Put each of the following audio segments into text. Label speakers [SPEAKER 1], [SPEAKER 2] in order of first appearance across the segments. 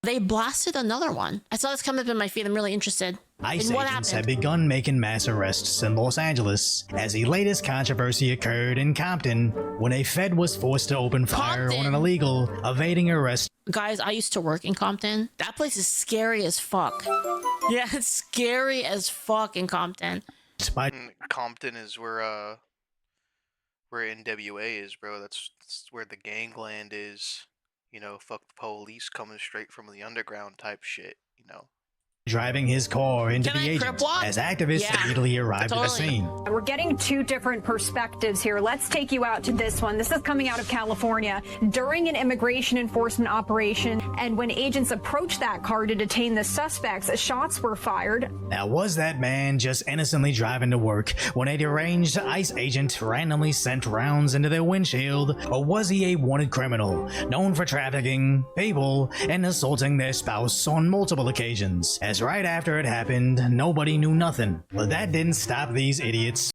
[SPEAKER 1] They blasted another one. I saw this come up in my feed. I'm really interested.
[SPEAKER 2] ICE
[SPEAKER 1] And what
[SPEAKER 2] agents
[SPEAKER 1] happened?
[SPEAKER 2] have begun making mass arrests in Los Angeles as the latest controversy occurred in Compton when a Fed was forced to open fire on an
[SPEAKER 1] Compton?
[SPEAKER 2] illegal evading arrest.
[SPEAKER 1] Guys, I used to work in Compton. That place is scary as fuck. Yeah, it's scary as fuck in Compton.
[SPEAKER 2] By
[SPEAKER 3] Compton is where NWA is, bro. That's where the gangland is. You know, fuck the police coming straight from the underground type shit, you know.
[SPEAKER 2] driving his car into
[SPEAKER 1] Can
[SPEAKER 2] the
[SPEAKER 1] I
[SPEAKER 2] agent
[SPEAKER 1] crip walk?
[SPEAKER 2] as activists
[SPEAKER 1] Yeah,
[SPEAKER 2] immediately arrived at the
[SPEAKER 1] totally.
[SPEAKER 2] scene.
[SPEAKER 4] We're getting two different perspectives here. Let's take you out to this one. This is coming out of California during an immigration enforcement operation. And when agents approached that car to detain the suspects, shots were fired.
[SPEAKER 2] Now, was that man just innocently driving to work when a deranged ICE agent randomly sent rounds into their windshield, or was he a wanted criminal known for trafficking people and assaulting their spouse on multiple occasions? As right after it happened, nobody knew nothing. But that didn't stop these idiots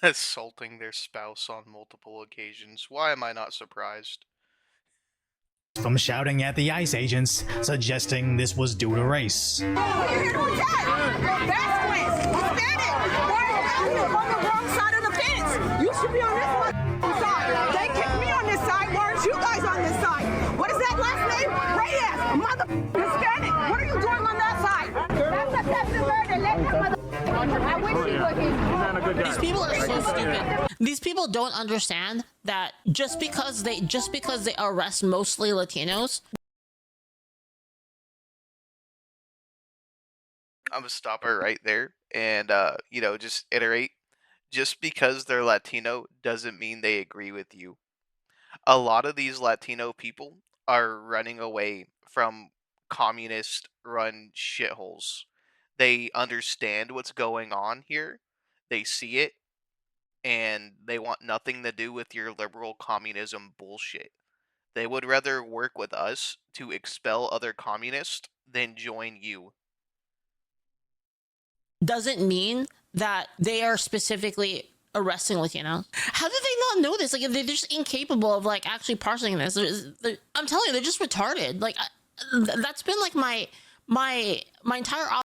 [SPEAKER 3] Assaulting their spouse on multiple occasions. Why am I not surprised?
[SPEAKER 2] from shouting at the ICE agents, suggesting this was due to race.
[SPEAKER 5] You should be on this side. They kicked me on this side. Why aren't you guys on this side? What is that last name? Reyes, mother Hispanic. What are you doing on that side? That's a theft murder. Let him mother. I wish he would.
[SPEAKER 1] These people are so stupid. These people don't understand that just because they arrest mostly Latinos.
[SPEAKER 3] I'm gonna stop her right there and you know, just iterate. Just because they're Latino doesn't mean they agree with you. A lot of these Latino people are running away from communist run shitholes. They understand what's going on here. They see it and they want nothing to do with your liberal communism bullshit. They would rather work with us to expel other communists than join you.
[SPEAKER 1] Doesn't mean that they are specifically arresting Latinos. How did they not know this? Like, they're just incapable of like actually parsing this. I'm telling you, they're just retarded. Like, that's been like my entire.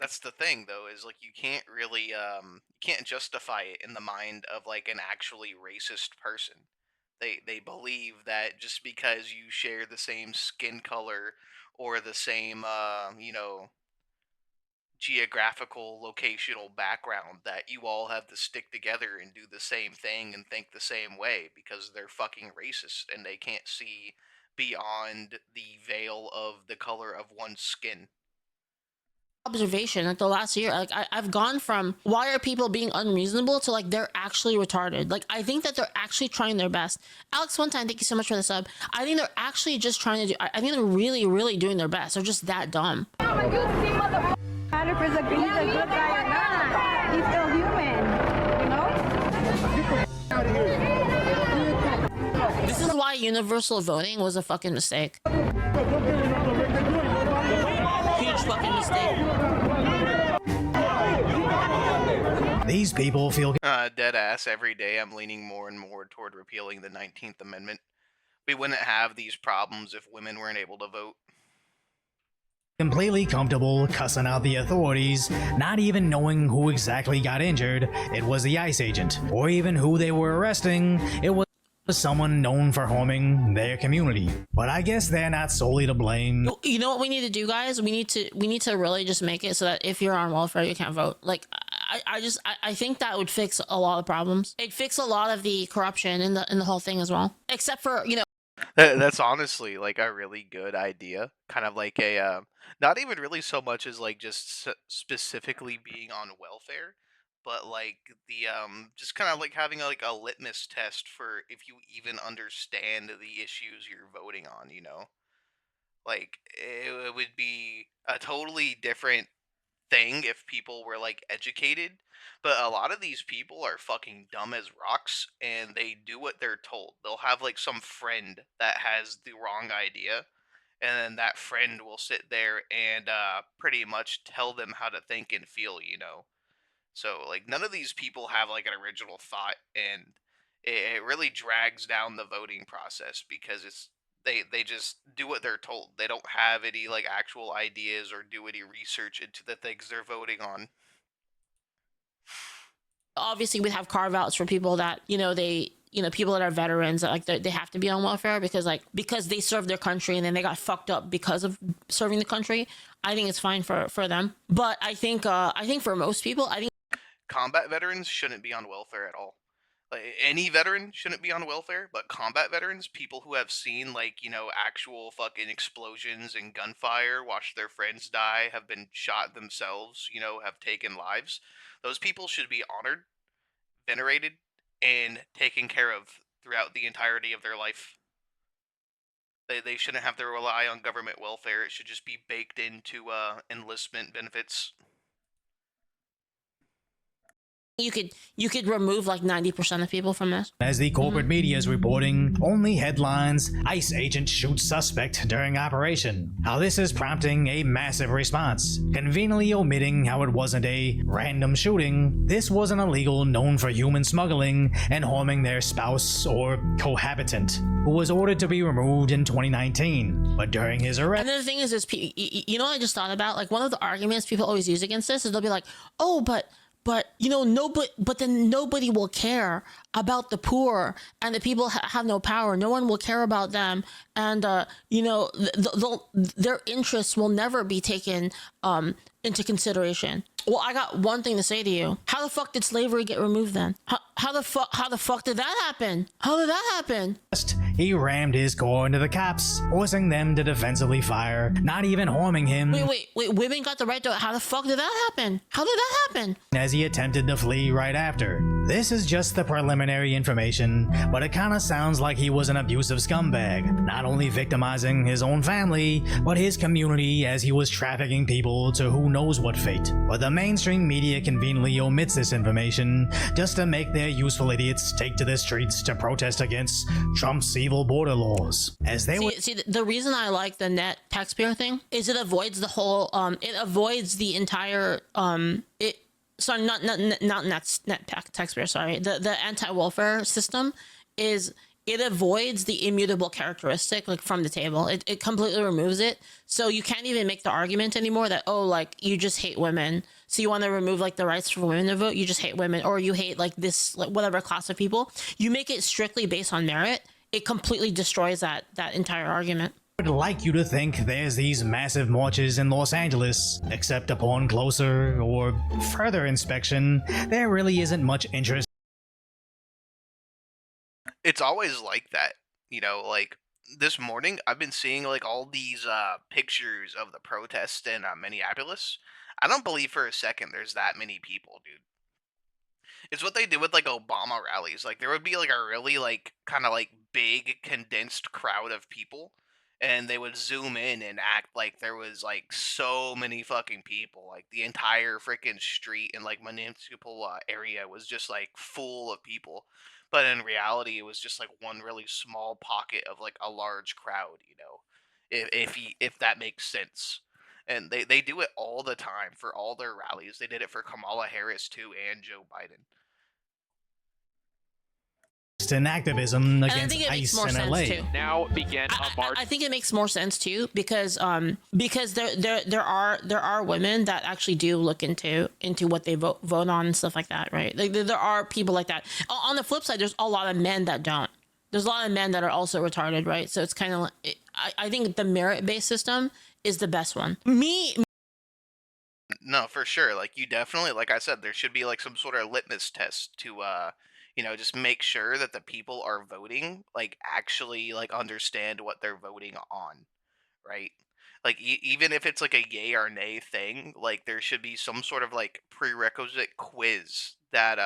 [SPEAKER 3] That's the thing, though, is like you can't really you can't justify it in the mind of like an actually racist person. They believe that just because you share the same skin color or the same you know, geographical locational background, that you all have to stick together and do the same thing and think the same way, because they're fucking racist and they can't see beyond the veil of the color of one's skin.
[SPEAKER 1] Observation like the last year, like I've gone from why are people being unreasonable to like they're actually retarded. Like, I think that they're actually trying their best. Alex One Time, thank you so much for the sub. I think they're actually just trying to do, I think they're really doing their best. They're just that dumb.
[SPEAKER 4] Matter if he's a good guy or not. He's still human, you know?
[SPEAKER 1] This is why universal voting was a fucking mistake. Huge fucking mistake.
[SPEAKER 2] These people feel
[SPEAKER 3] Dead ass. Every day I'm leaning more and more toward repealing the 19th Amendment. We wouldn't have these problems if women weren't able to vote.
[SPEAKER 2] completely comfortable cussing out the authorities, not even knowing who exactly got injured. It was the ICE agent, or even who they were arresting. It was someone known for harming their community. But I guess they're not solely to blame.
[SPEAKER 1] You know what we need to do, guys? We need to really just make it so that if you're on welfare, you can't vote. Like, I think that would fix a lot of problems. It'd fix a lot of the corruption in the whole thing as well. Except for, you know,
[SPEAKER 3] That's honestly like a really good idea. Kind of like a, not even really so much as like just specifically being on welfare, but like the just kind of like having like a litmus test for if you even understand the issues you're voting on. You know, like it would be a totally different thing if people were like educated, but a lot of these people are fucking dumb as rocks and they do what they're told. They'll have like some friend that has the wrong idea, and then that friend will sit there and pretty much tell them how to think and feel, you know. So like none of these people have like an original thought, and it really drags down the voting process because it's They just do what they're told. They don't have any like actual ideas or do any research into the things they're voting on.
[SPEAKER 1] Obviously we have carve outs for people that people that are veterans that like they have to be on welfare because they served their country and then they got fucked up because of serving the country. I think it's fine for them, but I think for most people, I think
[SPEAKER 3] Combat veterans shouldn't be on welfare at all. Like any veteran shouldn't be on welfare, but combat veterans, people who have seen like, actual fucking explosions and gunfire, watched their friends die, have been shot themselves, have taken lives, those people should be honored, venerated, and taken care of throughout the entirety of their life. They shouldn't have to rely on government welfare. It should just be baked into enlistment benefits.
[SPEAKER 1] you could remove like 90% of people from this.
[SPEAKER 2] As the corporate media is reporting, only headlines, ICE agent shoots suspect during operation. How this is prompting a massive response, conveniently omitting how it wasn't a random shooting. This was an illegal known for human smuggling and harming their spouse or cohabitant, who was ordered to be removed in 2019. But during his arrest...
[SPEAKER 1] And then the thing is you know what I just thought about? Like, one of the arguments people always use against this is they'll be like, oh, but then nobody will care about the poor and the people have no power. No one will care about them, and their interests will never be taken into consideration. Well, I got one thing to say to you. How the fuck did slavery get removed then? How the fuck did that happen? How did that happen?
[SPEAKER 2] He rammed his car into the cops, forcing them to defensively fire, not even harming him.
[SPEAKER 1] Wait, women got the right to... How the fuck did that happen? How did that happen?
[SPEAKER 2] As he attempted to flee right after. This is just the preliminary information, but it kinda sounds like he was an abusive scumbag, not only victimizing his own family, but his community as he was trafficking people to who knows what fate. But the mainstream media conveniently omits this information just to make their useful idiots take to the streets to protest against Trump's evil border laws. As they
[SPEAKER 1] see, the reason I like the net taxpayer thing is it avoids the whole it avoids the entire not net taxpayer, sorry, the anti-welfare system is it avoids the immutable characteristic like from the table. It completely removes it, so you can't even make the argument anymore that, oh, like, you just hate women, so you want to remove like the rights for women to vote. You just hate women, or you hate like this, like, whatever class of people. You make it strictly based on merit. It completely destroys that entire argument.
[SPEAKER 2] Would like you to think there's these massive marches in Los Angeles, except upon closer or further inspection, there really isn't much interest.
[SPEAKER 3] It's always like that, like this morning I've been seeing like all these pictures of the protests in Minneapolis. I don't believe for a second there's that many people, dude. It's what they did with like Obama rallies. Like there would be like a really like kind of like big condensed crowd of people, and they would zoom in and act like there was like so many fucking people. Like the entire freaking street and like municipal area was just like full of people. But in reality, it was just like one really small pocket of like a large crowd. If that makes sense. And they do it all the time for all their rallies. They did it for Kamala Harris too and Joe Biden.
[SPEAKER 2] In activism
[SPEAKER 1] And I
[SPEAKER 2] against
[SPEAKER 1] think it makes
[SPEAKER 2] ICE
[SPEAKER 1] more
[SPEAKER 2] in
[SPEAKER 1] sense
[SPEAKER 2] LA.
[SPEAKER 1] too.
[SPEAKER 6] Now begin a march.
[SPEAKER 1] I think it makes more sense too because there are women that actually do look into what they vote on and stuff like that, right? Like there are people like that. On the flip side, there's a lot of men that don't. There's a lot of men that are also retarded, right? So it's kind of like, I think the merit-based system is the best one.
[SPEAKER 3] No, for sure. Like you definitely, like I said, there should be like some sort of litmus test to just make sure that the people are voting like actually like understand what they're voting on, right? Like even if it's like a yay or nay thing, like there should be some sort of like prerequisite quiz that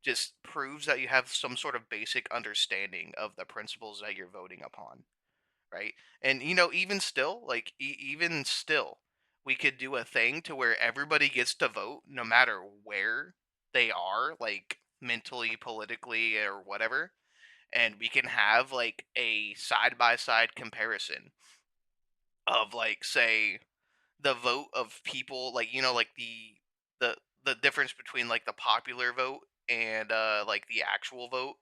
[SPEAKER 3] just proves that you have some sort of basic understanding of the principles that you're voting upon, right? And even still, like even still, we could do a thing to where everybody gets to vote no matter where they are, like mentally, politically, or whatever, and we can have like a side by side comparison of like, say, the vote of people, like like the difference between like the popular vote and like the actual vote,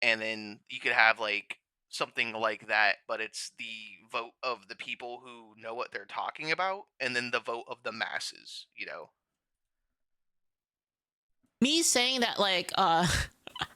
[SPEAKER 3] and then you could have like something like that, but it's the vote of the people who know what they're talking about, and then the vote of the masses, you know?
[SPEAKER 1] Me saying that like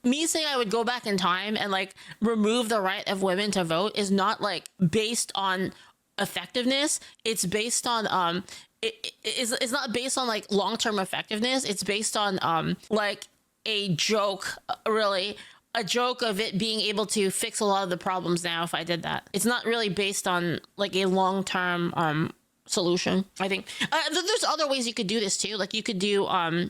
[SPEAKER 1] me saying I would go back in time and like remove the right of women to vote is not like based on effectiveness. It's based on it's not based on like long-term effectiveness. It's based on like a joke, really. A joke of it being able to fix a lot of the problems now if I did that. It's not really based on like a long-term solution. I think there's other ways you could do this too. Like you could do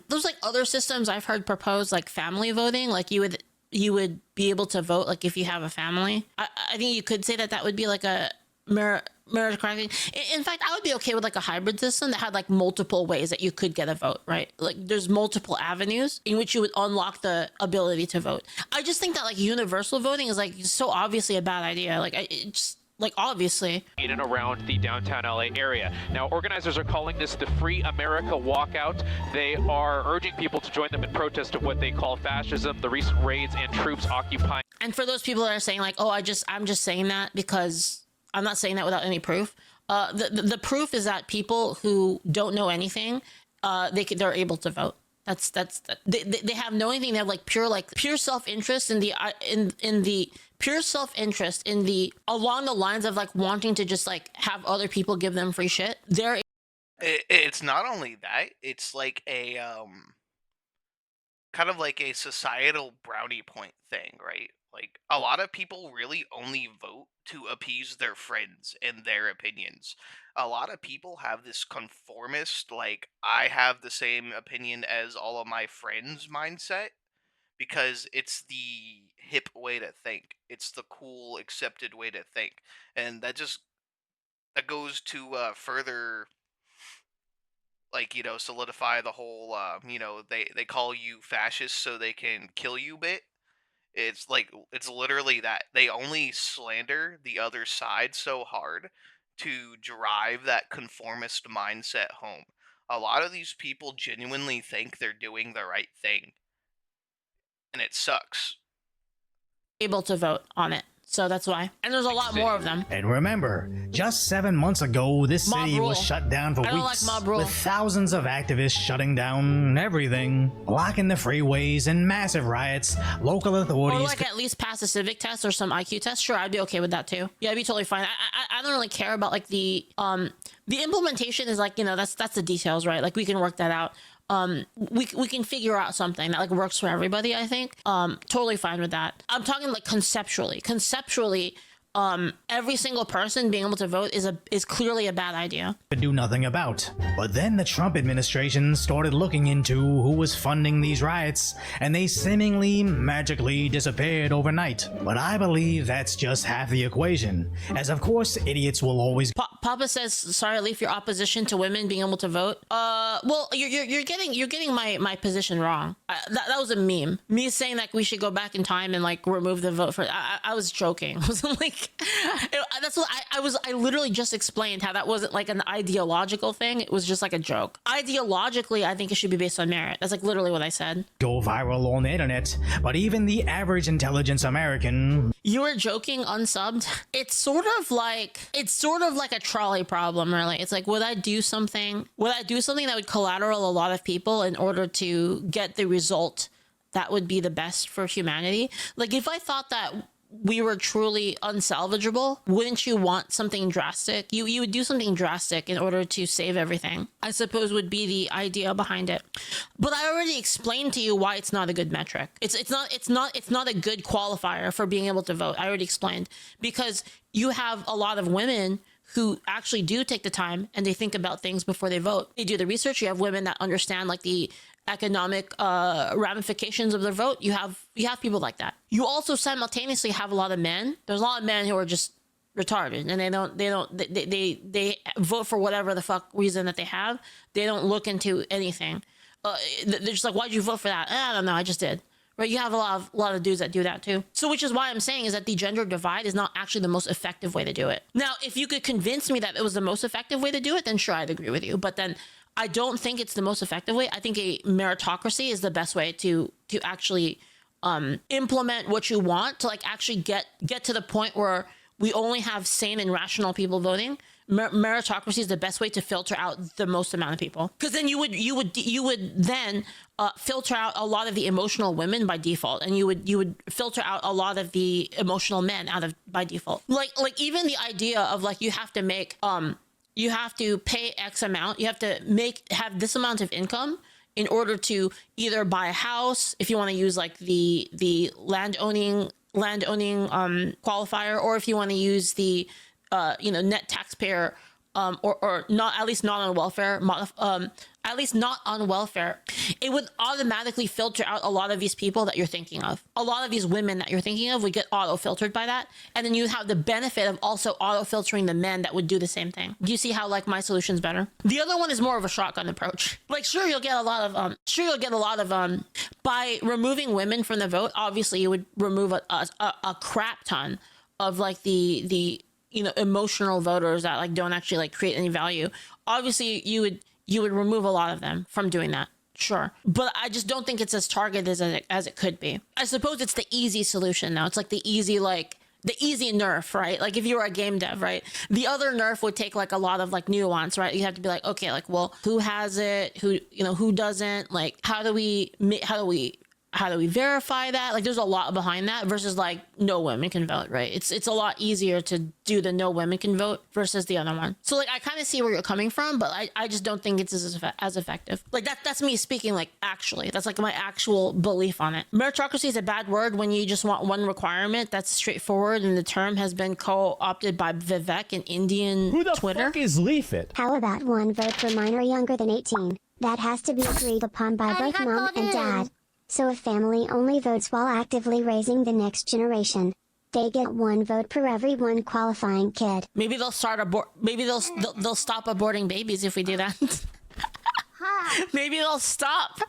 [SPEAKER 1] there's like other systems I've heard proposed, like family voting. Like you would be able to vote like if you have a family. I think you could say that that would be like a meritocratic. In fact, I would be okay with like a hybrid system that had like multiple ways that you could get a vote, right? Like there's multiple avenues in which you would unlock the ability to vote. I just think that like universal voting is like so obviously a bad idea. Like it's like obviously
[SPEAKER 6] in and around the downtown LA area. Now, organizers are calling this the Free America Walkout. They are urging people to join them in protest of what they call fascism, the recent raids and troops occupying.
[SPEAKER 1] And for those people that are saying like, oh, I'm just saying that because I'm not saying that without any proof. The proof is that people who don't know anything, they're able to vote. They have no anything. They have like pure self-interest in the pure self-interest in the along the lines of like wanting to just like have other people give them free shit.
[SPEAKER 3] It's not only that, it's like a kind of like a societal brownie point thing, right? Like a lot of people really only vote to appease their friends and their opinions. A lot of people have this conformist, like I have the same opinion as all of my friends mindset because it's the hip way to think. It's the cool accepted way to think. And that goes to further like, you know, solidify the whole you know, they call you fascist so they can kill you bit. It's like it's literally that. They only slander the other side so hard to drive that conformist mindset home. A lot of these people genuinely think they're doing the right thing, and it sucks.
[SPEAKER 1] able to vote on it. So that's why. And there's a lot more of them.
[SPEAKER 2] And remember, just 7 months ago, this
[SPEAKER 1] Mob
[SPEAKER 2] city
[SPEAKER 1] rule.
[SPEAKER 2] was shut down for
[SPEAKER 1] I don't
[SPEAKER 2] weeks,
[SPEAKER 1] like mob rule.
[SPEAKER 2] with thousands of activists shutting down everything, blocking the freeways, and massive riots. Local
[SPEAKER 1] Or
[SPEAKER 2] authorities.
[SPEAKER 1] like at least pass a civic test or some IQ test. Sure, I'd be okay with that too. Yeah, I'd be totally fine. I don't really care about like the implementation is like, you know, that's the details, right? Like we can work that out. We can figure out something that like works for everybody. I think totally fine with that. I'm talking like conceptually every single person being able to vote is clearly a bad idea.
[SPEAKER 2] Could do nothing about. But then the Trump administration started looking into who was funding these riots, and they seemingly magically disappeared overnight. But I believe that's just half the equation, as of course idiots will always.
[SPEAKER 1] Papa says, sorry, Leaf, your opposition to women being able to vote. Well, you're getting my position wrong. That was a meme. Me saying that we should go back in time and like remove the vote for. I was joking. I wasn't like. That's what I was. I literally just explained how that wasn't like an ideological thing. It was just like a joke. Ideologically, I think it should be based on merit. That's like literally what I said.
[SPEAKER 2] Go viral on the internet, but even the average intelligence American.
[SPEAKER 1] You were joking, unsubbed. It's sort of like a trolley problem, really. It's like, would I do something that would collateral a lot of people in order to get the result that would be the best for humanity? Like if I thought that we were truly unsalvageable, wouldn't you want something drastic? You would do something drastic in order to save everything, I suppose would be the idea behind it. But I already explained to you why it's not a good metric. It's not a good qualifier for being able to vote. I already explained, because you have a lot of women who actually do take the time and they think about things before they vote. They do the research. You have women that understand like the economic ramifications of their vote. You have people like that. You also simultaneously have a lot of men. There's a lot of men who are just retarded and they vote for whatever the fuck reason that they have. They don't look into anything. They're just like, why'd you vote for that? I don't know, I just did. Right? You have a lot of dudes that do that too. So which is why I'm saying is that the gender divide is not actually the most effective way to do it. Now, if you could convince me that it was the most effective way to do it, then sure, I'd agree with you. But then I don't think it's the most effective way. I think a meritocracy is the best way to actually implement what you want to like actually get to the point where we only have sane and rational people voting, meritocracy is the best way to filter out the most amount of people. Because then you would then filter out a lot of the emotional women by default, and you would filter out a lot of the emotional men by default. Like even the idea of like you have to pay X amount, you have to have this amount of income in order to either buy a house, if you want to use like the land owning qualifier, or if you want to use the net taxpayer, or not, at least not on welfare, at least not on welfare, it would automatically filter out a lot of these people that you're thinking of. A lot of these women that you're thinking of would get auto-filtered by that. And then you have the benefit of also auto-filtering the men that would do the same thing. Do you see how like my solution's better? The other one is more of a shotgun approach. Like sure, you'll get a lot of by removing women from the vote, obviously you would remove a crap ton of like the emotional voters that like don't actually like create any value. Obviously you would remove a lot of them from doing that, sure, but I just don't think it's as targeted as it could be. I suppose it's the easy solution now. It's like the easy nerf, right? Like if you were a game dev, right, the other nerf would take like a lot of like nuance, right? You have to be like, okay, like, well, who has it, who doesn't, like how do we verify that? Like there's a lot behind that versus like no women can vote, right? It's a lot easier to do the no women can vote versus the other one. So like I kind of see where you're coming from, but I just don't think it's as effective. Like that's me speaking, like actually that's like my actual belief on it. Meritocracy is a bad word when you just want one requirement that's straightforward, and the term has been co-opted by Vivek and Indian
[SPEAKER 7] Who the
[SPEAKER 1] Twitter.
[SPEAKER 7] fuck is Leafit?
[SPEAKER 8] How about one vote for minor younger than 18? That has to be agreed upon by both mom and dad. So a family only votes while actively raising the next generation. They get one vote per every one qualifying kid.
[SPEAKER 1] Maybe they'll they'll stop aborting babies if we do that. Maybe they'll stop.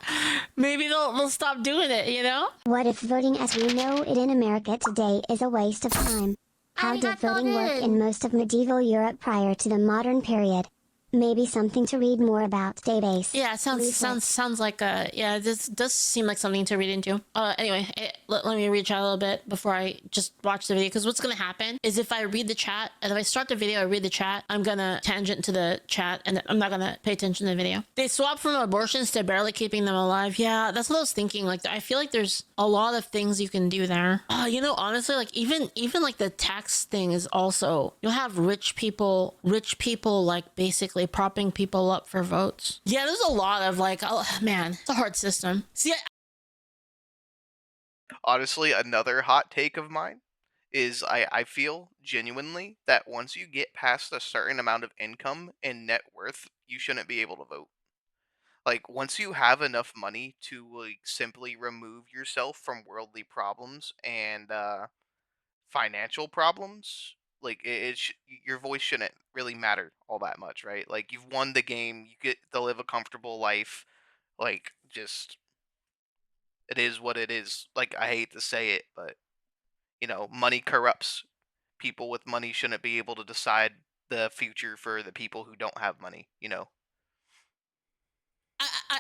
[SPEAKER 1] Maybe they'll stop doing it,
[SPEAKER 8] What if voting as we know it in America today is a waste of time? How did voting work in most of medieval Europe prior to the modern period? Maybe something to read more about. Database.
[SPEAKER 1] Yeah, it sounds like this does seem like something to read into. Anyway, let me read chat a little bit before I just watch the video, because what's gonna happen is if I read the chat, and if I start the video, I read the chat, I'm gonna tangent to the chat, and I'm not gonna pay attention to the video. They swapped from abortions to barely keeping them alive. Yeah, that's what I was thinking. Like, I feel like there's a lot of things you can do there. Honestly, like even like the tax thing is also, you'll have rich people like basically propping people up for votes. Yeah, there's a lot of like, oh man, it's a hard system. See,
[SPEAKER 3] Honestly, another hot take of mine is I feel genuinely that once you get past a certain amount of income and net worth, you shouldn't be able to vote. Like, once you have enough money to like simply remove yourself from worldly problems and financial problems, like your voice shouldn't really matter all that much, right? Like, you've won the game, you get to live a comfortable life. Like, just, it is what it is. Like, I hate to say it, but money corrupts. People with money shouldn't be able to decide the future for the people who don't have money.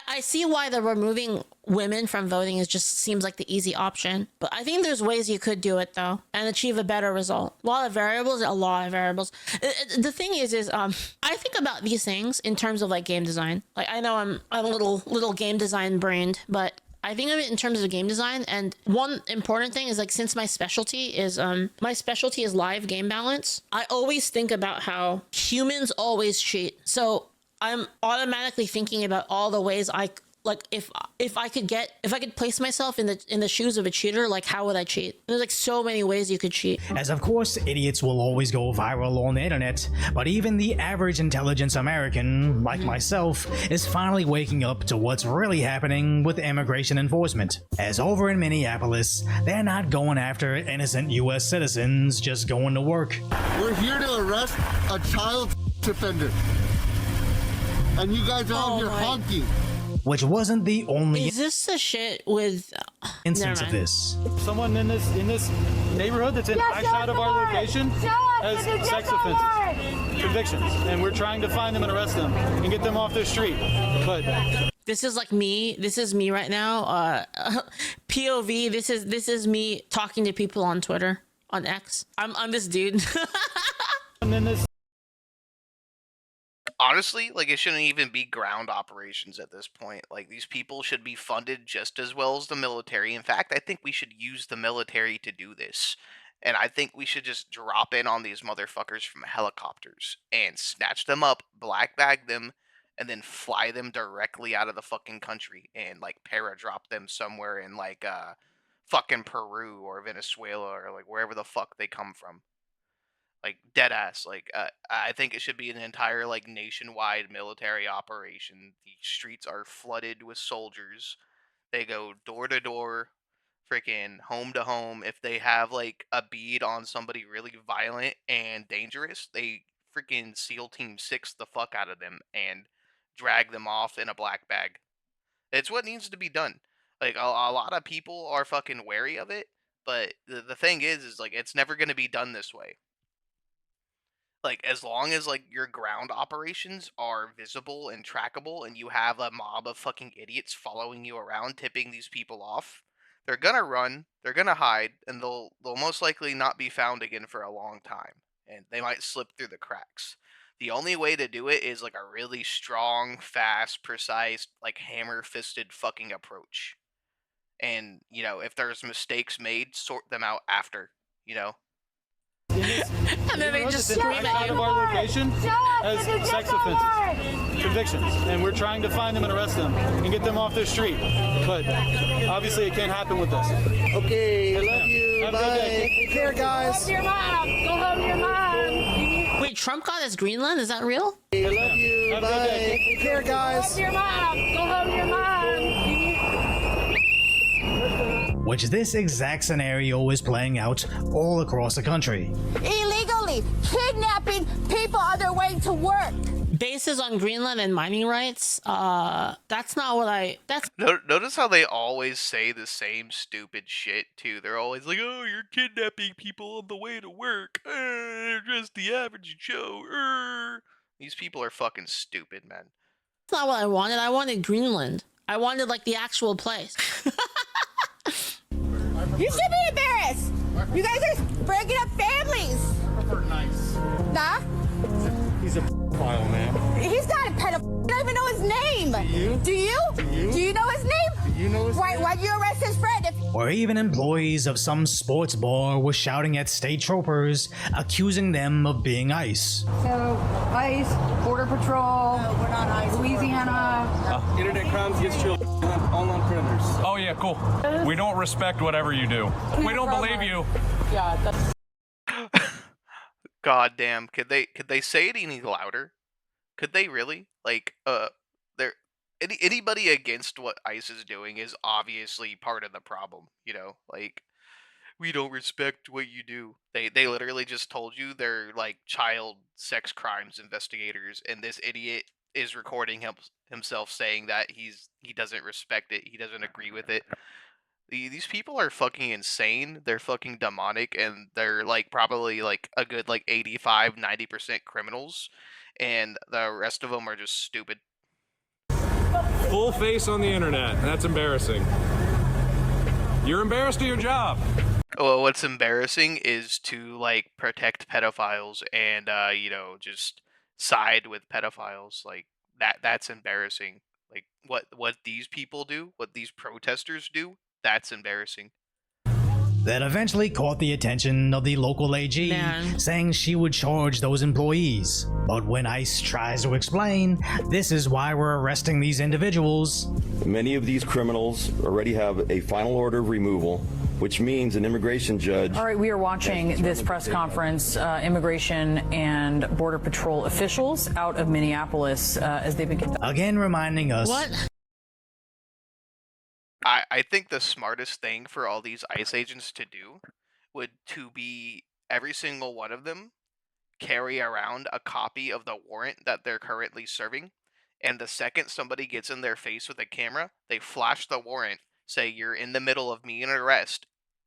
[SPEAKER 1] I see why the removing women from voting seems like the easy option, but I think there's ways you could do it though and achieve a better result. A lot of variables. The thing is I think about these things in terms of like game design. Like, I know I'm a little game design brained, but I think of it in terms of game design. And one important thing is, like, since my specialty is live game balance, I always think about how humans always cheat. So I'm automatically thinking about all the ways if I could place myself in the shoes of a cheater, like how would I cheat? There's like so many ways you could cheat.
[SPEAKER 2] As of course, idiots will always go viral on the internet, but even the average intelligent American, like myself, is finally waking up to what's really happening with immigration enforcement. As over in Minneapolis, they're not going after innocent US citizens just going to work.
[SPEAKER 9] We're here to arrest a child offender. And you guys are out here honking.
[SPEAKER 2] Which wasn't the only
[SPEAKER 1] Is this the shit with
[SPEAKER 2] instance of this.
[SPEAKER 10] Someone in this neighborhood that's in eyeshot of our location has sex offenses, convictions, and we're trying to find them and arrest them and get them off their street. But
[SPEAKER 1] This is like me. This is me right now. POV. This is me talking to people on Twitter, on X. I'm this dude.
[SPEAKER 10] And then this
[SPEAKER 3] Honestly, like, it shouldn't even be ground operations at this point. Like, these people should be funded just as well as the military. In fact, I think we should use the military to do this. And I think we should just drop in on these motherfuckers from helicopters and snatch them up, black bag them, and then fly them directly out of the fucking country and, like, paradrop them somewhere in, like, fucking Peru or Venezuela or, like, wherever the fuck they come from. Like, dead ass. Like, I think it should be an entire, like, nationwide military operation. The streets are flooded with soldiers. They go door to door, freaking home to home. If they have, like, a bead on somebody really violent and dangerous, they freaking SEAL Team 6 the fuck out of them and drag them off in a black bag. It's what needs to be done. Like, a lot of people are fucking wary of it, but the thing is, like, it's never going to be done this way. Like, as long as, like, your ground operations are visible and trackable and you have a mob of fucking idiots following you around tipping these people off, they're gonna run, they're gonna hide, and they'll most likely not be found again for a long time. And they might slip through the cracks. The only way to do it is, like, a really strong, fast, precise, like, hammer-fisted fucking approach. And, you know, if there's mistakes made, sort them out after, you know?
[SPEAKER 1] And then they just scream at
[SPEAKER 10] out of
[SPEAKER 1] you.
[SPEAKER 10] our location as sex offenses, convictions, and we're trying to find them and arrest them and get them off their street. But obviously, it can't happen with us.
[SPEAKER 9] Okay, I love you.
[SPEAKER 10] Have a good day.
[SPEAKER 9] Bye. Take care, guys.
[SPEAKER 5] Go home to your mom. Go home to your mom.
[SPEAKER 1] Wait, Trump got his Greenland? Is that real?
[SPEAKER 9] I love you.
[SPEAKER 10] Have a good
[SPEAKER 9] Bye.
[SPEAKER 10] day.
[SPEAKER 9] Take care,
[SPEAKER 5] Go home
[SPEAKER 9] guys.
[SPEAKER 5] to your mom. Go home to your mom.
[SPEAKER 2] Which this exact scenario is playing out all across the country.
[SPEAKER 5] Illegally kidnapping people on their way to work.
[SPEAKER 1] Bases on Greenland and mining rights. That's not what I. That's
[SPEAKER 3] Notice how they always say the same stupid shit, too. They're always like, oh, you're kidnapping people on the way to work. They're just the average Joe. These people are fucking stupid, man.
[SPEAKER 1] not what I wanted. I wanted Greenland. I wanted like the actual place.
[SPEAKER 5] You should be embarrassed. You guys are breaking up families.
[SPEAKER 9] Nice.
[SPEAKER 5] Nah,
[SPEAKER 9] He's a file, man.
[SPEAKER 5] he's not a pedophile. I don't even know his name. Do you? Do you know his name?
[SPEAKER 9] Do you know his name?
[SPEAKER 5] Why'd you arrest his friend?
[SPEAKER 2] Or even employees of some sports bar were shouting at state troopers, accusing them of being ICE.
[SPEAKER 4] So, ICE, Border Patrol, we're not ICE. Louisiana.
[SPEAKER 10] Internet crimes against children, online predators.
[SPEAKER 7] Oh yeah, cool. We don't respect whatever you do. We don't believe you.
[SPEAKER 1] Yeah, that's
[SPEAKER 3] God damn, could they say it any louder? Could they really? Like, anybody against what ICE is doing is obviously part of the problem, you know? Like, we don't respect what you do. They literally just told you they're like child sex crimes investigators, and this idiot is recording himself saying that he doesn't respect it, he doesn't agree with it. These people are fucking insane. They're fucking demonic, and they're like probably like a good like 85-90% criminals, and the rest of them are just stupid.
[SPEAKER 7] Full face on the internet. That's embarrassing. You're embarrassed of your job.
[SPEAKER 3] Well, what's embarrassing is to like protect pedophiles and you know, just side with pedophiles. Like that's embarrassing. Like what these people do, what these protesters do, that's embarrassing.
[SPEAKER 2] That eventually caught the attention of the local AG,
[SPEAKER 1] Man.
[SPEAKER 2] saying she would charge those employees. But when ICE tries to explain, this is why we're arresting these individuals.
[SPEAKER 11] Many of these criminals already have a final order of removal, which means an immigration judge.
[SPEAKER 12] All right, we are watching this press conference, Immigration and Border Patrol officials out of Minneapolis as they've been conducting.
[SPEAKER 2] Again reminding us
[SPEAKER 1] what?
[SPEAKER 3] I think the smartest thing for all these ICE agents to do would to be every single one of them carry around a copy of the warrant that they're currently serving, and the second somebody gets in their face with a camera, they flash the warrant, say you're in the middle of me an arrest,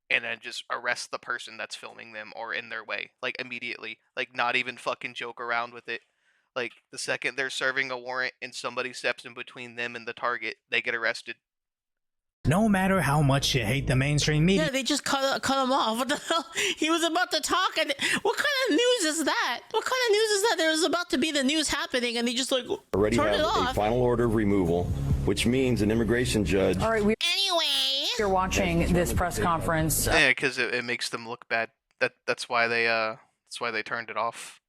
[SPEAKER 3] and then just arrest the person that's filming them or in their way, like immediately, like not even fucking joke around with it. Like the second they're serving a warrant and somebody steps in between them and the target, they get arrested.
[SPEAKER 2] No matter how much you hate the mainstream media,
[SPEAKER 1] Yeah, they just cut him off. What the hell? He was about to talk, and what kind of news is that? What kind of news is that? There was about to be the news happening, and they just like
[SPEAKER 11] already
[SPEAKER 1] turned
[SPEAKER 11] have
[SPEAKER 1] it
[SPEAKER 11] a
[SPEAKER 1] off.
[SPEAKER 11] final order of removal, which means an immigration judge.
[SPEAKER 12] All right, you're watching this press conference.
[SPEAKER 3] Yeah, because it makes them look bad. That's why they turned it off.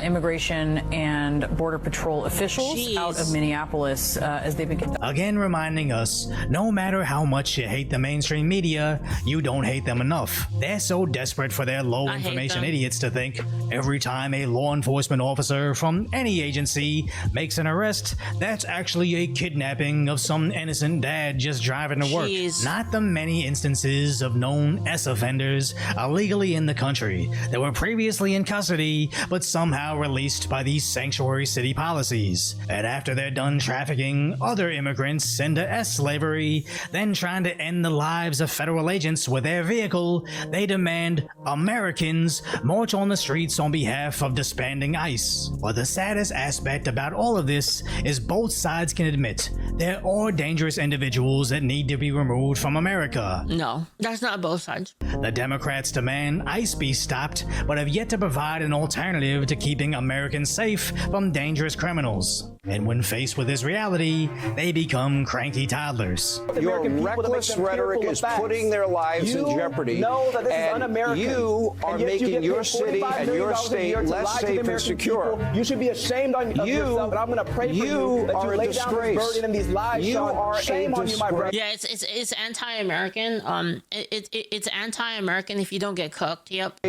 [SPEAKER 12] Immigration and Border Patrol officials out of Minneapolis as they've been conducting.
[SPEAKER 2] again reminding us, no matter how much you hate the mainstream media, you don't hate them enough. They're so desperate for their low
[SPEAKER 1] I hate
[SPEAKER 2] information
[SPEAKER 1] them.
[SPEAKER 2] idiots to think every time a law enforcement officer from any agency makes an arrest, that's actually a kidnapping of some innocent dad just driving to work.
[SPEAKER 1] Jeez.
[SPEAKER 2] Not the many instances of known S offenders illegally in the country that were previously in custody but somehow released by these sanctuary city policies. And after they're done trafficking other immigrants into S slavery, then trying to end the lives of federal agents with their vehicle, they demand Americans march on the streets on behalf of disbanding ICE. But the saddest aspect about all of this is both sides can admit there are dangerous individuals that need to be removed from America.
[SPEAKER 1] No, that's not both sides.
[SPEAKER 2] The Democrats demand ICE be stopped, but have yet to provide an alternative to keeping Americans safe from dangerous criminals. And when faced with this reality, they become cranky toddlers.
[SPEAKER 13] Your reckless rhetoric is putting their lives in jeopardy.
[SPEAKER 14] Know that this is
[SPEAKER 13] and
[SPEAKER 14] un-American.
[SPEAKER 13] you are
[SPEAKER 14] And yet you
[SPEAKER 13] making
[SPEAKER 14] get
[SPEAKER 13] your
[SPEAKER 14] paid
[SPEAKER 13] city
[SPEAKER 14] $45
[SPEAKER 13] and
[SPEAKER 14] million
[SPEAKER 13] your
[SPEAKER 14] a
[SPEAKER 13] state
[SPEAKER 14] year to
[SPEAKER 13] less
[SPEAKER 14] lie to the
[SPEAKER 13] safe and
[SPEAKER 14] American
[SPEAKER 13] secure.
[SPEAKER 14] people. You should be ashamed of yourself, and I'm going to pray for you that
[SPEAKER 13] are
[SPEAKER 14] you
[SPEAKER 13] a
[SPEAKER 14] lay down this
[SPEAKER 13] disgrace.
[SPEAKER 14] burden and these lies,
[SPEAKER 13] You
[SPEAKER 14] Sean.
[SPEAKER 13] are
[SPEAKER 14] Shame
[SPEAKER 13] a
[SPEAKER 14] on you, my brother.
[SPEAKER 1] Yeah, it's anti-American. It's anti-American if you don't get cooked. Yep.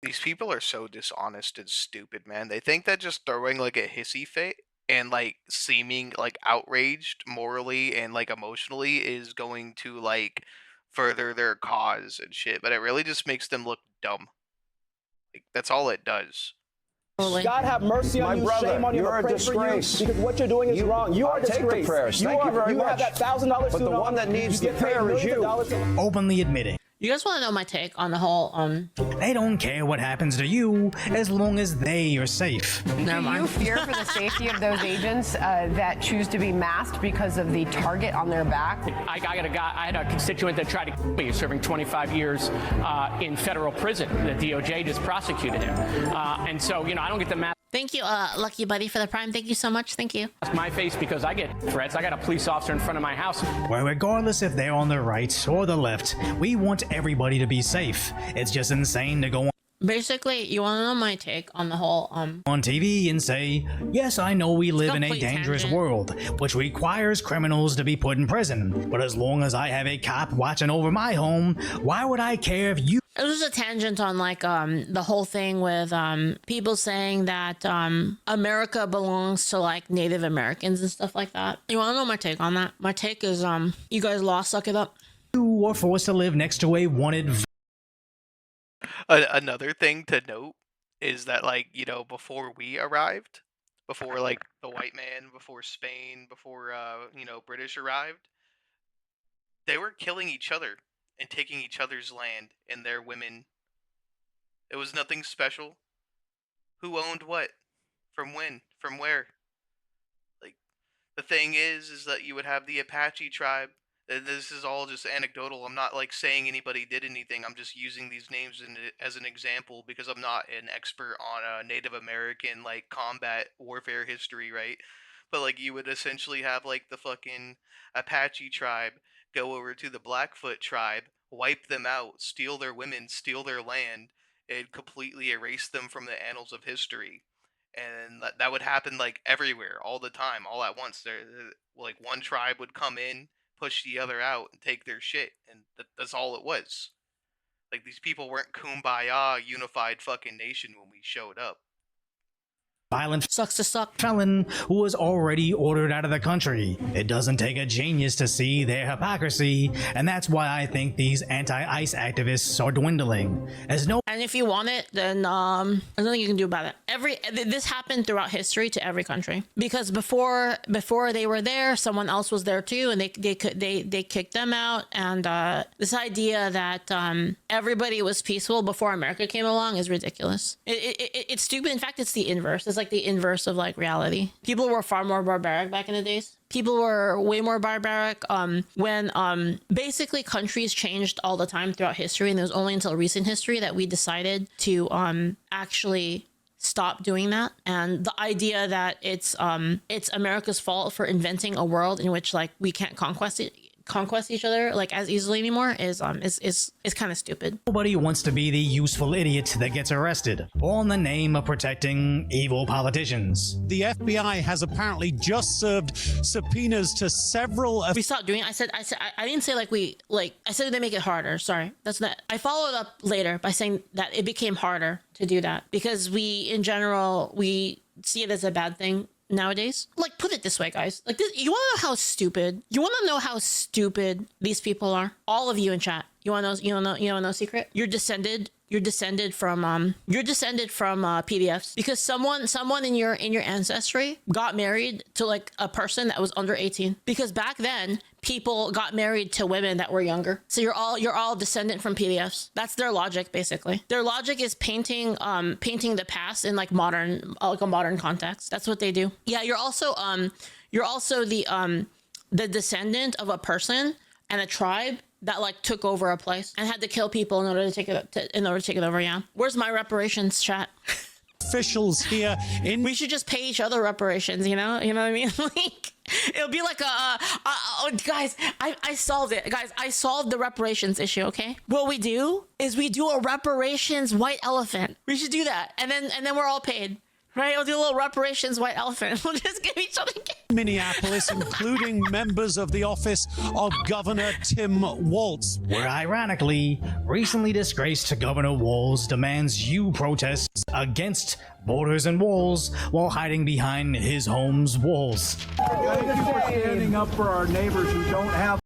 [SPEAKER 3] These people are so dishonest and stupid, man. They think that just throwing like a hissy fit and like seeming like outraged morally and like emotionally is going to like further their cause and shit, but it really just makes them look dumb. Like that's all it does.
[SPEAKER 14] God have mercy on
[SPEAKER 13] My
[SPEAKER 14] you,
[SPEAKER 13] brother,
[SPEAKER 14] shame on you,
[SPEAKER 13] you're
[SPEAKER 14] I
[SPEAKER 13] a
[SPEAKER 14] pray for you,
[SPEAKER 13] disgrace.
[SPEAKER 14] because what you're doing is wrong. You are a
[SPEAKER 13] I'll take the
[SPEAKER 14] disgrace.
[SPEAKER 13] prayers. Thank you very
[SPEAKER 14] You
[SPEAKER 13] much.
[SPEAKER 14] have that $1,000
[SPEAKER 13] But the
[SPEAKER 14] student
[SPEAKER 13] one
[SPEAKER 14] loan.
[SPEAKER 13] that needs
[SPEAKER 14] You
[SPEAKER 13] the
[SPEAKER 14] get paid
[SPEAKER 13] prayer is
[SPEAKER 14] millions of
[SPEAKER 13] you.
[SPEAKER 14] dollars to-
[SPEAKER 2] Openly admitting
[SPEAKER 1] You guys want to know my take on the whole
[SPEAKER 2] they don't care what happens to you as long as they are safe.
[SPEAKER 1] Never
[SPEAKER 15] Do you
[SPEAKER 1] mind.
[SPEAKER 15] fear for the safety of those agents that choose to be masked because of the target on their back?
[SPEAKER 16] I had a constituent that tried to kill me, serving 25 years in federal prison. The DOJ just prosecuted him, and so I don't get the mask.
[SPEAKER 1] Thank you, Lucky Buddy, for the prime. Thank you so much. Thank you.
[SPEAKER 16] My face because I get threats. I got a police officer in front of my house.
[SPEAKER 2] Well, regardless if they're on the right or the left, we want everybody to be safe. It's just insane to go
[SPEAKER 1] Basically, you want to know my take on the whole
[SPEAKER 2] on TV and say, yes, I know we live in a
[SPEAKER 1] Complete
[SPEAKER 2] dangerous
[SPEAKER 1] tangent.
[SPEAKER 2] world, which requires criminals to be put in prison. But as long as I have a cop watching over my home, why would I care if you
[SPEAKER 1] It was a tangent on like the whole thing with people saying that America belongs to like Native Americans and stuff like that. You want to know my take on that? My take is you guys lost, suck it up.
[SPEAKER 2] are forced to live next to a wanted
[SPEAKER 3] Another thing to note is that like before we arrived, before like the white man, before Spain, before British arrived, they were killing each other and taking each other's land and their women. It was nothing special. Who owned what? From when? From where? Like, the thing is that you would have the Apache tribe. This is all just anecdotal. I'm not like saying anybody did anything. I'm just using these names as an example because I'm not an expert on Native American like combat warfare history, right? But like you would essentially have like the fucking Apache tribe go over to the Blackfoot tribe, wipe them out, steal their women, steal their land, and completely erase them from the annals of history. And that would happen like everywhere, all the time, all at once. Like one tribe would come in, push the other out, and take their shit, and that's all it was. Like these people weren't kumbaya, unified fucking nation when we showed up.
[SPEAKER 2] violent
[SPEAKER 1] sucks to suck
[SPEAKER 2] felon who was already ordered out of the country. It doesn't take a genius to see their hypocrisy, and that's why I think these anti-ICE activists are dwindling. As no
[SPEAKER 1] And if you want it, then there's nothing you can do about it. This happened throughout history to every country, because before they were there, someone else was there too, and they kicked them out. And this idea that everybody was peaceful before America came along is ridiculous. It's stupid. In fact, it's the inverse. It's like the inverse of like reality. People were far more barbaric back in the days. People were way more barbaric when basically countries changed all the time throughout history, and it was only until recent history that we decided to actually stop doing that. And the idea that it's America's fault for inventing a world in which like we can't conquest each other like as easily anymore is kind of stupid.
[SPEAKER 2] Nobody wants to be the useful idiot that gets arrested, all in the name of protecting evil politicians.
[SPEAKER 17] The FBI has apparently just served subpoenas to several of—
[SPEAKER 1] We stopped doing it. I didn't say I said they make it harder. Sorry, that's not. I followed up later by saying that it became harder to do that because we see it as a bad thing nowadays. Like, put it this way, guys. Like, this, you want to know how stupid these people are? All of you in chat. You want to know secret? You're descended from PDFs because someone in your ancestry got married to like a person that was under 18, because back then people got married to women that were younger. So you're all descendant from PDFs. That's their logic, basically. Their logic is painting the past in like a modern context. That's what they do. Yeah, you're also the descendant of a person and a tribe that like took over a place and had to kill people in order to take it over. Yeah. Where's my reparations, chat?
[SPEAKER 17] Officials here
[SPEAKER 1] we should just pay each other reparations, you know what I mean? Like, it'll be like guys, I solved it. Guys, I solved the reparations issue, okay? What we do is we do a reparations white elephant. We should do that. And then we're all paid. Right, we'll do a little reparations white elephant. We'll just give each other gifts.
[SPEAKER 17] Minneapolis, including members of the office of Governor Tim Walz.
[SPEAKER 2] Where ironically, recently disgraced Governor Walz demands you protest against borders and walls while hiding behind his home's walls.
[SPEAKER 18] Thank you for standing up for our neighbors who don't have.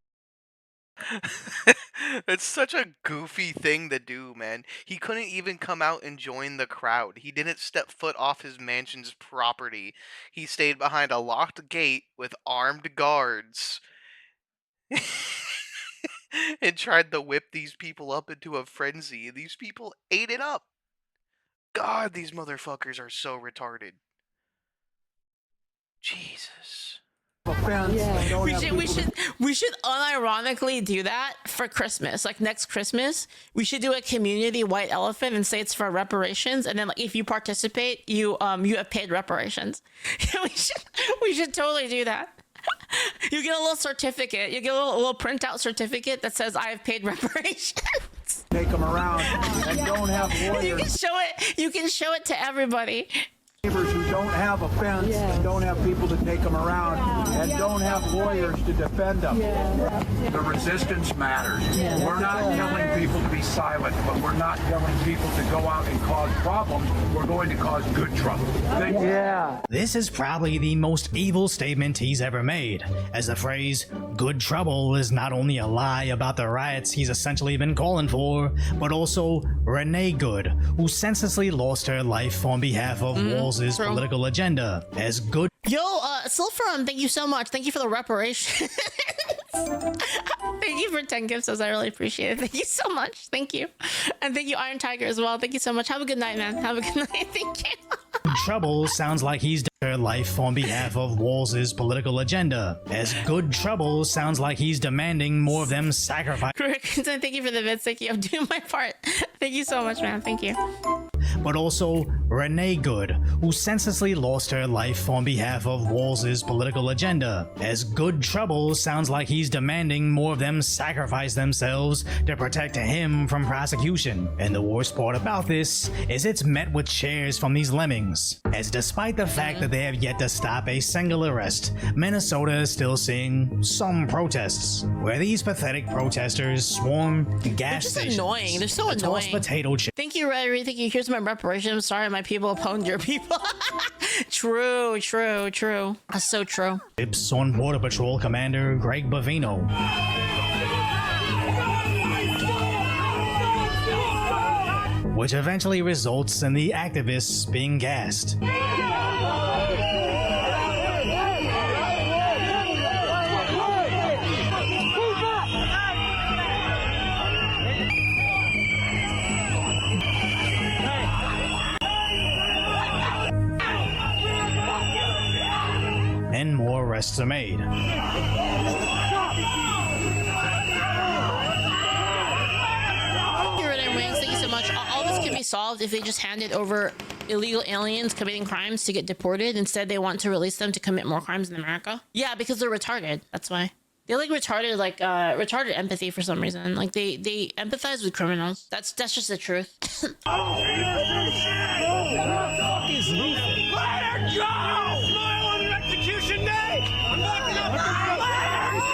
[SPEAKER 3] It's such a goofy thing to do, man. He couldn't even come out and join the crowd. He didn't step foot off his mansion's property. He stayed behind a locked gate with armed guards and tried to whip these people up into a frenzy. And these people ate it up. God, these motherfuckers are so retarded. Jesus.
[SPEAKER 1] We should unironically do that for Christmas. Like next Christmas, we should do a community white elephant and say it's for reparations, and then like if you participate, you have paid reparations. we should totally do that. You get a little certificate. You get a little printout certificate that says I have paid reparations.
[SPEAKER 18] Take them around and don't have lawyers.
[SPEAKER 1] You can show it to everybody.
[SPEAKER 18] Neighbors who don't have a fence and don't have people to take them around and don't have lawyers to defend them. The resistance matters. We're not telling people to be silent, but we're not telling people to go out and cause problems. We're going to cause good trouble.
[SPEAKER 2] This is probably the most evil statement he's ever made, as the phrase good trouble is not only a lie about the riots he's essentially been calling for, but also Renee Good, who senselessly lost her life on behalf of Walz's political agenda. As good.
[SPEAKER 1] Yo, Silverum, thank you so much. Thank you for the reparations. Thank you for 10 gifts, I really appreciate it. Thank you so much. Thank you. And thank you, Iron Tiger, as well. Thank you so much. Have a good night, man. Have a good night. Thank you.
[SPEAKER 2] Trouble sounds like he's her life on behalf of Walz's political agenda. As good trouble sounds like he's demanding more of them sacrifice.
[SPEAKER 1] Thank you for the bits. Thank you. I'm doing my part. Thank you so much, man. Thank you.
[SPEAKER 2] But also Renee Good, who senselessly lost her life on behalf of Walz's political agenda. As good trouble sounds like he's demanding more of them sacrifice themselves to protect him from prosecution. And the worst part about this is it's met with cheers from these lemmings, as despite the fact that they have yet to stop a single arrest, Minnesota is still seeing some protests, where these pathetic protesters swarm gas stations.
[SPEAKER 1] They're just annoying. They're so annoying.
[SPEAKER 2] Potato chips.
[SPEAKER 1] Thank you, Red. Thank you. Here's my reparation. I'm sorry my people owned your people. True. That's so true.
[SPEAKER 2] Tips on Border Patrol Commander Greg Bavino. Which eventually results in the activists being gassed. And more arrests are made.
[SPEAKER 1] Thank you so much. All this can be solved if they just handed over illegal aliens committing crimes to get deported. Instead, they want to release them to commit more crimes in America. Yeah, because they're retarded. That's why. They like retarded empathy for some reason. Like they empathize with criminals. That's just the truth.
[SPEAKER 5] Let her go! Smile on your execution day! I'm not gonna let her go!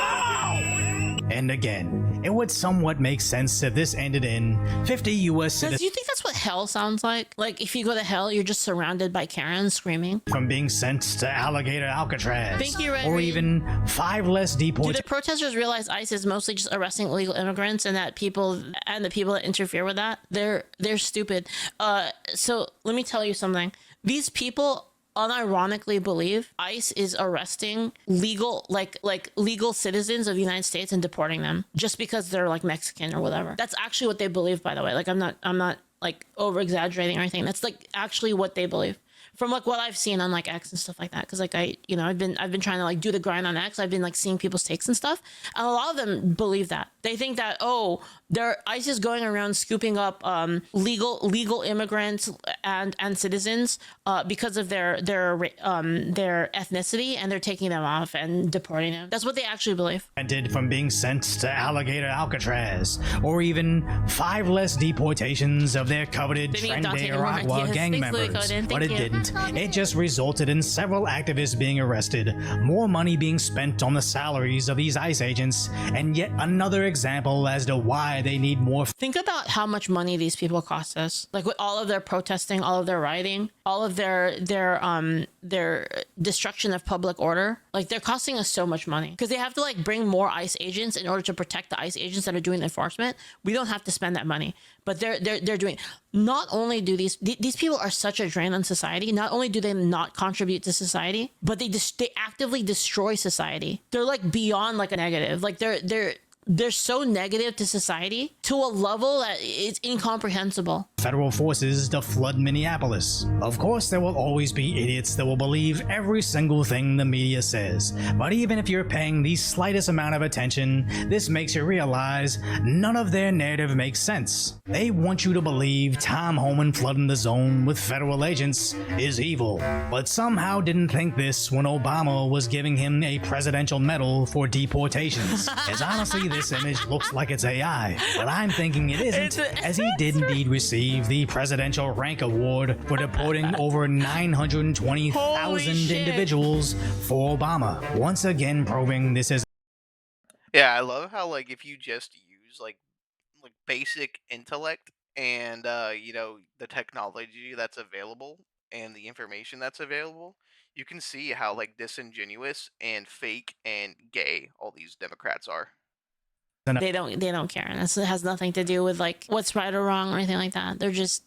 [SPEAKER 2] And again, it would somewhat make sense if this ended in 50 U.S.
[SPEAKER 1] Do
[SPEAKER 2] citizens
[SPEAKER 1] you think that's what hell sounds like? Like if you go to hell, you're just surrounded by Karens screaming.
[SPEAKER 2] from being sent to Alligator Alcatraz,
[SPEAKER 1] Thank you, Red
[SPEAKER 2] or
[SPEAKER 1] Reed.
[SPEAKER 2] even 5 less
[SPEAKER 1] Do
[SPEAKER 2] deportations.
[SPEAKER 1] the protesters realize ICE is mostly just arresting illegal immigrants, and that people and the people that interfere with that, they're stupid. So let me tell you something. These people unironically believe ICE is arresting legal citizens of the United States and deporting them just because they're like Mexican or whatever. That's actually what they believe, by the way. Like I'm not like over exaggerating or anything. That's like actually what they believe. From like what I've seen on like X and stuff like that, because like I've been trying to like do the grind on X. I've been like seeing people's takes and stuff, and a lot of them believe that. They think that ICE is going around scooping up legal immigrants and citizens because of their ethnicity, and they're taking them off and deporting them. That's what they actually believe.
[SPEAKER 2] prevented from being sent to Alligator Alcatraz, or even 5 less deportations of their coveted
[SPEAKER 1] They need Dante
[SPEAKER 2] Tren de
[SPEAKER 1] to more
[SPEAKER 2] Aragua
[SPEAKER 1] ideas.
[SPEAKER 2] gang
[SPEAKER 1] Thanks, Louis
[SPEAKER 2] members.
[SPEAKER 1] Coden.
[SPEAKER 2] But
[SPEAKER 1] Thank
[SPEAKER 2] it
[SPEAKER 1] you.
[SPEAKER 2] didn't. It just resulted in several activists being arrested, more money being spent on the salaries of these ICE agents, and yet another example as to why they need more.
[SPEAKER 1] Think about how much money these people cost us. Like with all of their protesting, all of their rioting, all of their destruction of public order. Like they're costing us so much money because they have to like bring more ICE agents in order to protect the ICE agents that are doing the enforcement. We don't have to spend that money, but they're doing. Not only do these people are such a drain on society. Not only do they not contribute to society, but they actively destroy society. They're like beyond like a negative. Like they're so negative to society to a level that it's incomprehensible.
[SPEAKER 2] Federal forces to flood Minneapolis. Of course, there will always be idiots that will believe every single thing the media says, but even if you're paying the slightest amount of attention, this makes you realize none of their narrative makes sense. They want you to believe Tom Homan flooding the zone with federal agents is evil, but somehow didn't think this when Obama was giving him a presidential medal for deportations. As honestly, this image looks like it's AI, but I'm thinking it isn't, as he did indeed receive the Presidential Rank Award for deporting over 920,000 individuals for Obama. Once again, proving this is.
[SPEAKER 3] Yeah, I love how like if you just use like basic intellect and the technology that's available and the information that's available, you can see how like disingenuous and fake and gay all these Democrats are.
[SPEAKER 1] They don't care. And it has nothing to do with like what's right or wrong or anything like that. They're just.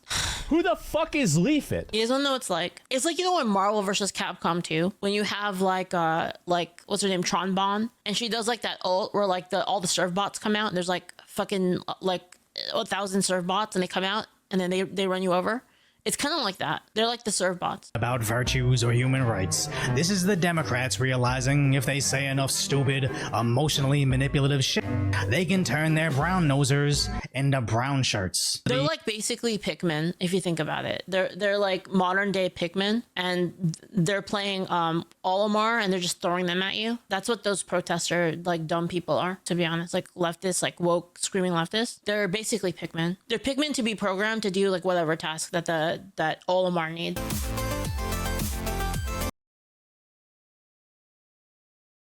[SPEAKER 19] Who the fuck is Leafit?
[SPEAKER 1] You guys don't know what it's like. It's like, in Marvel versus Capcom 2, when you have like what's her name, Tron Bonne, and she does like that ult where like all the serve bots come out and there's like fucking like 1,000 serve bots and they come out and then they run you over. It's kind of like that. They're like the serve bots.
[SPEAKER 2] About virtues or human rights. This is the Democrats realizing if they say enough stupid, emotionally manipulative shit, they can turn their brown nosers into brown shirts.
[SPEAKER 1] They're like basically Pikmin, if you think about it. They're like modern day Pikmin, and they're playing Olimar, and they're just throwing them at you. That's what those protester like dumb people are, to be honest. Like leftists, like woke screaming leftists. They're basically Pikmin. They're Pikmin to be programmed to do like whatever task that Olimar needs.